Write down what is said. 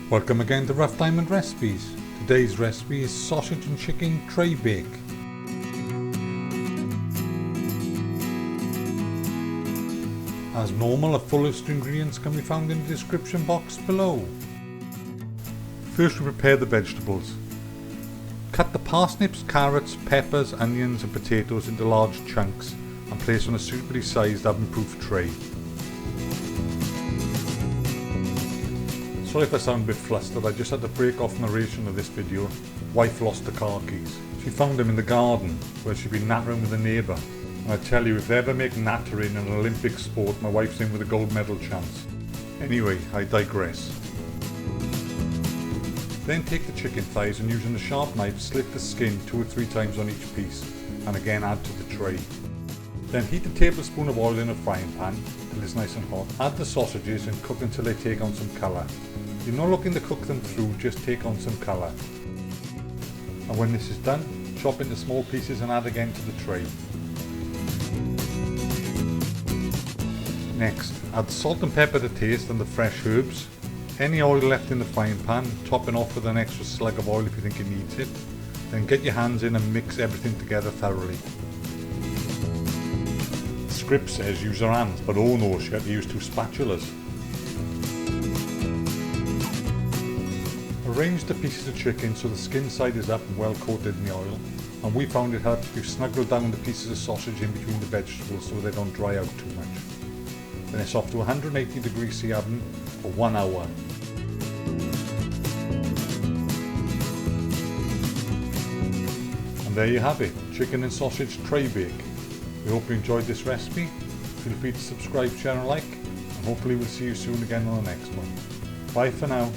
Welcome again to Rough Diamond Recipes. Today's recipe is sausage and chicken tray bake. As normal, a full list of ingredients can be found in the description box below. First we prepare the vegetables. Cut the parsnips, carrots, peppers, onions and potatoes into large chunks and place on a suitably sized oven-proof tray. Sorry if I sound a bit flustered, I just had to break off narration of this video. Wife lost her car keys. She found them in the garden where she'd been nattering with a neighbour. And I tell you, if they ever make nattering an Olympic sport, my wife's in with a gold medal chance. Anyway, I digress. Then take the chicken thighs and using a sharp knife slit the skin 2 or 3 times on each piece and again add to the tray. Then heat a tablespoon of oil in a frying pan till it's nice and hot. Add the sausages and cook until they take on some colour. You're not looking to cook them through, just take on some colour. And when this is done, chop into small pieces and add again to the tray. Next, add salt and pepper to taste and the fresh herbs. Any oil left in the frying pan, topping off with an extra slug of oil if you think it needs it. Then get your hands in and mix everything together thoroughly. The script says use your hands, but oh no, she had to use 2 spatulas. Arrange the pieces of chicken so the skin side is up and well coated in the oil, and we found it helps if you snuggle down the pieces of sausage in between the vegetables so they don't dry out too much. Then it's off to 180°C oven for 1 hour. And there you have it, chicken and sausage tray bake. We hope you enjoyed this recipe. Feel free to subscribe, share and like, and hopefully we'll see you soon again on the next one. Bye for now.